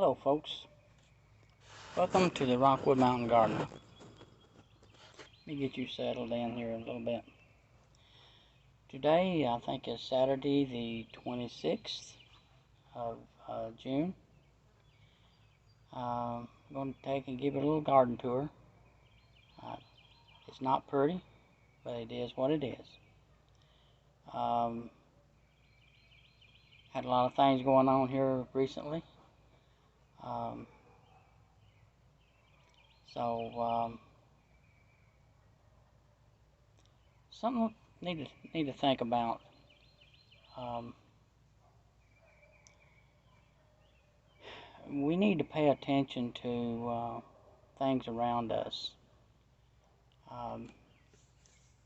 Hello folks, welcome to the Rockwood Mountain Garden. Let me get you settled in here a little bit. Today I think is Saturday the 26th of June. I'm going to take and give it a little garden tour. It's not pretty, but it is what it is. Had a lot of things going on here recently. Something need to think about. We need to pay attention to things around us.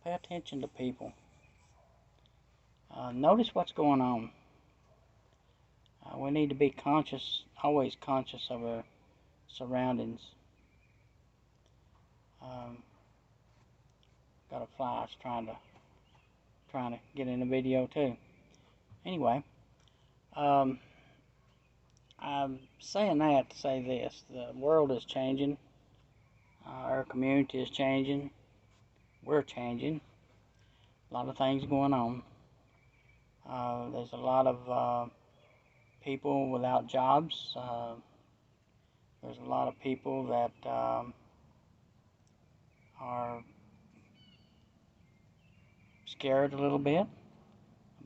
Pay attention to people. Notice what's going on. We need to be conscious, always conscious of our surroundings. Got a fly that's trying to get in the video too. Anyway, I'm saying that to say this: the world is changing. Our community is changing. We're changing. A lot of things going on. There's a lot of people without jobs. There's a lot of people that are scared a little bit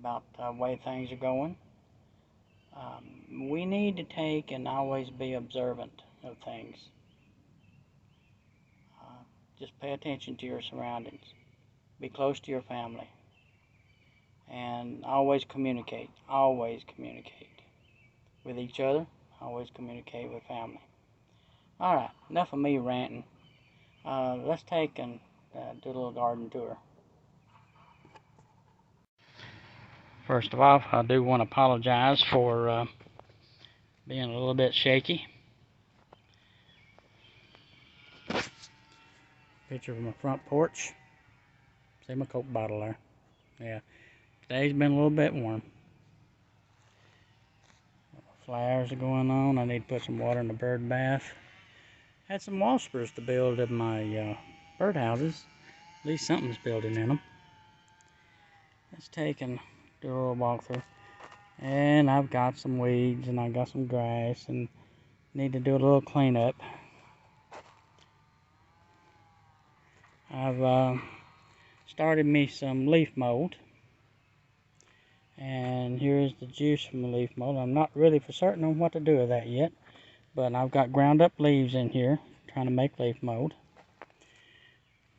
about the way things are going. We need to take and always be observant of things. Just pay attention to your surroundings. Be close to your family. And always communicate. Always communicate with each other. Always communicate with family. Alright, enough of me ranting. Let's take and do a little garden tour. First of all, I do want to apologize for being a little bit shaky. Picture of my front porch. See my Coke bottle there. Yeah, today's been a little bit warm. Flowers are going on. I need to put some water in the bird bath. Had some waspers to build in my bird houses. At least something's building in them. Let's take and do a little walkthrough. And I've got some weeds and I got some grass and need to do a little cleanup. I've started me some leaf mold. And here's the juice from the leaf mold. I'm not really for certain on what to do with that yet. But I've got ground up leaves in here trying to make leaf mold.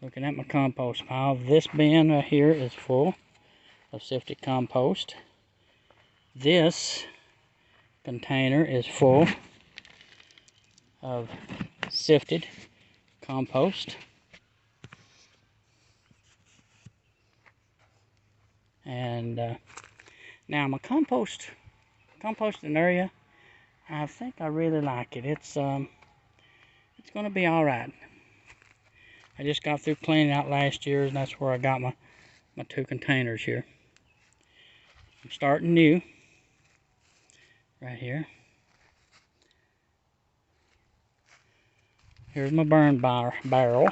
Looking at my compost pile. This bin right here is full of sifted compost. This container is full of sifted compost. And now my composting area, I think I really like it. It's going to be all right. I just got through cleaning out last year's, and that's where I got my 2 containers here. I'm starting new right here. Here's my burn barrel.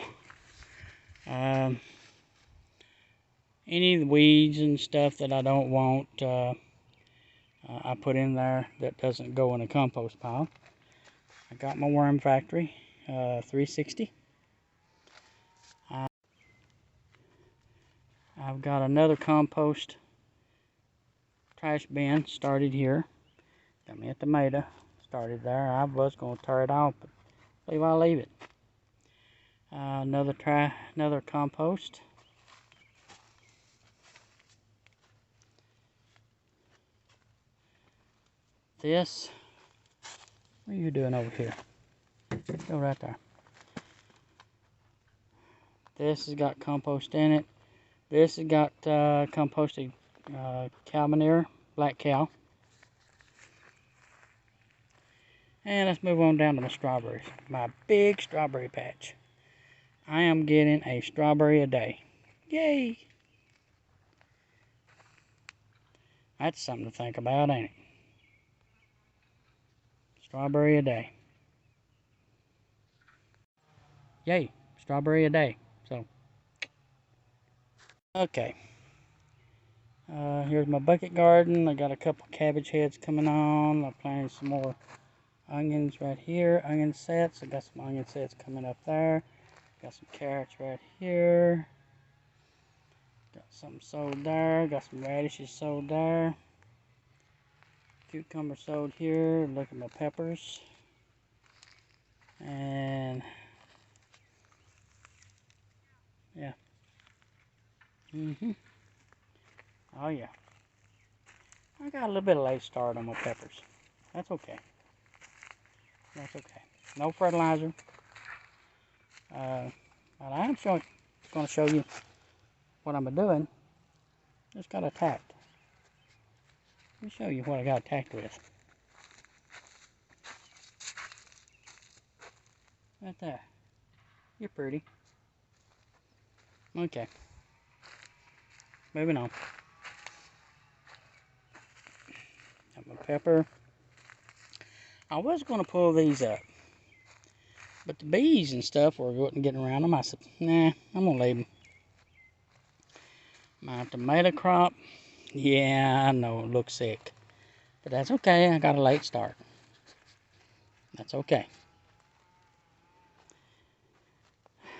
Any of the weeds and stuff that I don't want, I put in there that doesn't go in a compost pile. I got my worm factory 360. I've got another compost trash bin started here. Got me a tomato started there. I was going to tear it off, but I believe I'll leave it. Another compost. This, what are you doing over here? Go right there. This has got compost in it. This has got composted cow manure, black cow. And let's move on down to my strawberries. My big strawberry patch. I am getting a strawberry a day. Yay! That's something to think about, ain't it? strawberry a day. Yay, strawberry a day. So, okay. Here's my bucket garden. I got a couple cabbage heads coming on. I'm planting some more onions right here. Onion sets. I got some onion sets coming up there. Got some carrots right here. Got some sowed there. Got some radishes sowed there. Cucumber sowed here. Look at my peppers. And yeah. Oh yeah. I got a little bit of late start on my peppers. That's okay. That's okay. No fertilizer. But I am going to show you what I'm doing. Just got attacked. Let me show you what I got attacked with. Right there. You're pretty. Okay. Moving on. Got my pepper. I was going to pull these up, but the bees and stuff were getting around them. I said, nah, I'm going to leave them. My tomato crop, yeah, I know it looks sick, but that's okay. I got a late start. That's okay.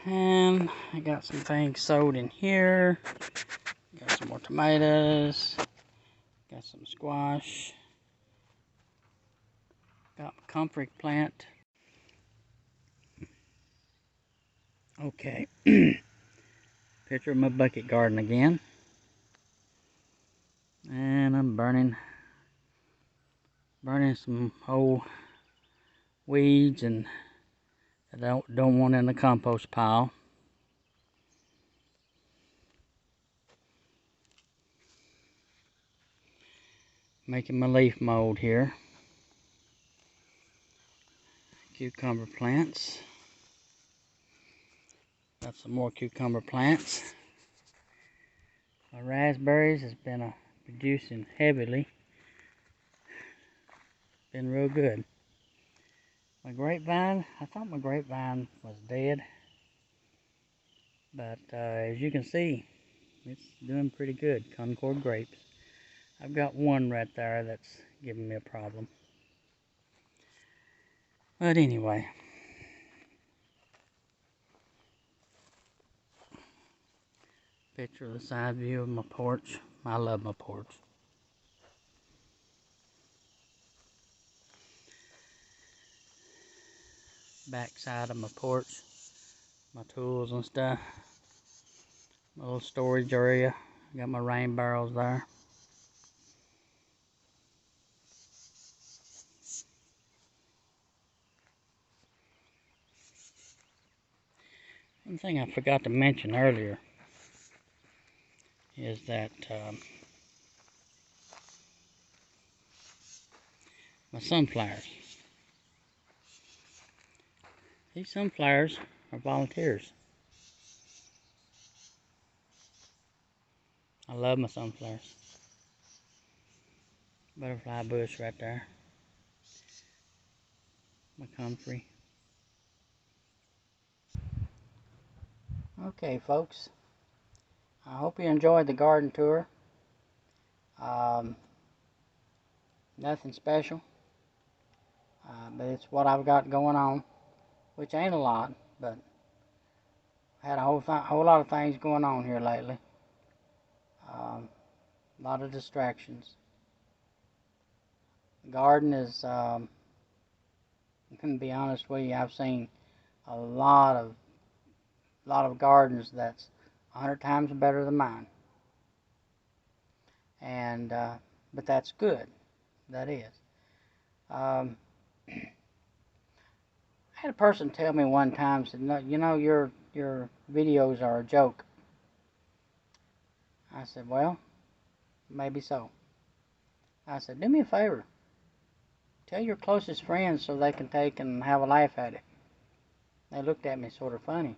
And I got some things sowed in here. Got some more tomatoes. Got some squash. Got my comfrey plant. Okay. Picture of my bucket garden again. And I'm burning some old weeds and I don't want in the compost pile. Making my leaf mold here. Cucumber plants. Got some more cucumber plants. My raspberries has been producing heavily. Been real good. My grapevine, I thought my grapevine was dead. But as you can see, it's doing pretty good. Concord grapes. I've got one right there that's giving me a problem. But anyway. Picture of the side view of my porch. I love my porch. Back side of my porch. My tools and stuff. My little storage area. Got my rain barrels there. One thing I forgot to mention earlier is that my sunflowers. These sunflowers are volunteers. I love my sunflowers. Butterfly bush right there. My comfrey. Okay, folks. I hope you enjoyed the garden tour. Nothing special, but it's what I've got going on, which ain't a lot, but I had a whole lot of things going on here lately. A lot of distractions. The garden is, I'm going to be honest with you, I've seen a lot of gardens that's 100 times better than mine. And but that's good. That is. I had a person tell me one time, said, "No, you know, your videos are a joke." I said, "Well, maybe so." I said, "Do me a favor. Tell your closest friends so they can take and have a laugh at it." They looked at me sort of funny,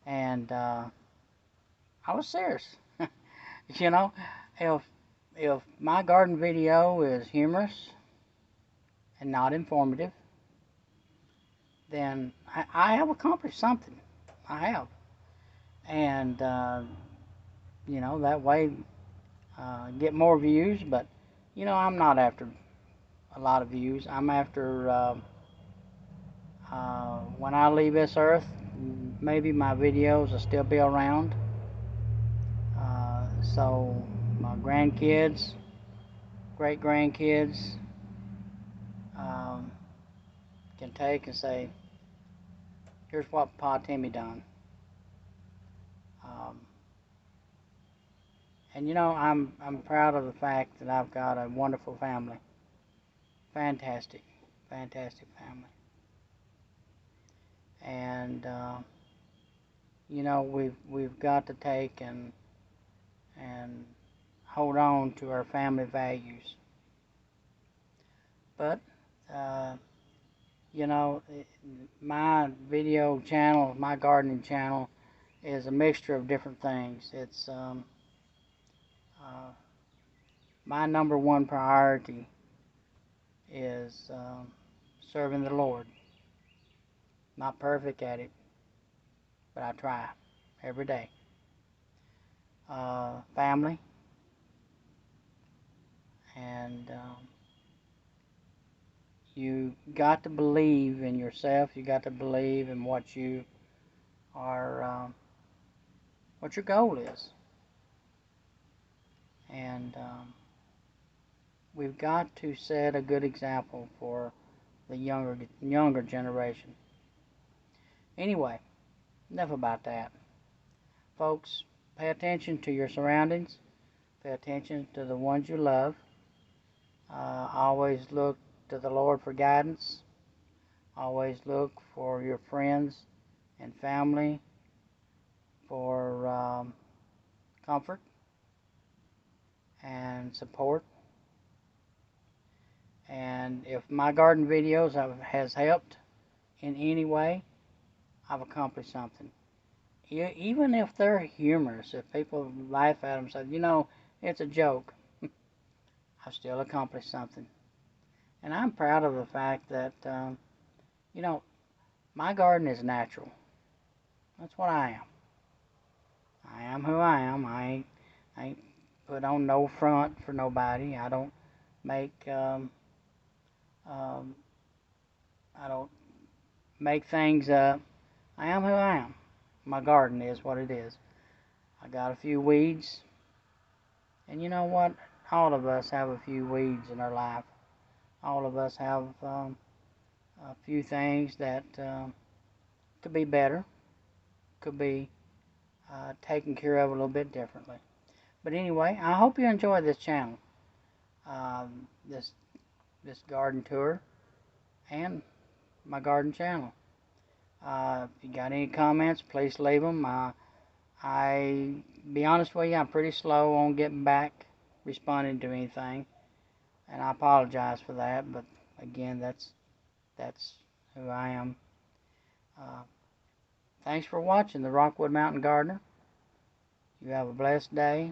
and I was serious. You know, if my garden video is humorous and not informative, then I have accomplished something. I have. And, you know, that way get more views. But, you know, I'm not after a lot of views. I'm after, when I leave this earth, maybe my videos will still be around. So my grandkids, great grandkids, um, can take and say, here's what Pa Timmy done. Um, and you know, I'm proud of the fact that I've got a wonderful family, fantastic, fantastic family. And you know, we've got to take and hold on to our family values. But you know, my video channel, my gardening channel, is a mixture of different things. It's my number one priority is serving the Lord. Not perfect at it, but I try every day. Family, and you got to believe in yourself. You got to believe in what you are, what your goal is, and we've got to set a good example for the younger generation. Anyway, enough about that. Folks, pay attention to your surroundings. Pay attention to the ones you love. Always look to the Lord for guidance. Always look for your friends and family for comfort and support. And if my garden videos has helped in any way, I've accomplished something. Even if they're humorous, if people laugh at them and say, you know, it's a joke, I've still accomplished something. And I'm proud of the fact that, you know, my garden is natural. That's what I am. I am who I am. I ain't put on no front for nobody. I don't make, um, I don't make things up. I am who I am. My garden is what it is. I got a few weeds, and you know what? All of us have a few weeds in our life. All of us have a few things that could be better, could be taken care of a little bit differently. But anyway, I hope you enjoy this channel, this garden tour, and my garden channel. If you got any comments, please leave them. I be honest with you, I'm pretty slow on getting back, responding to anything, and I apologize for that. But again, that's who I am. Thanks for watching the Rockwood Mountain Gardener. You have a blessed day.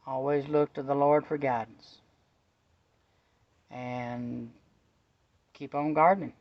Always look to the Lord for guidance, and keep on gardening.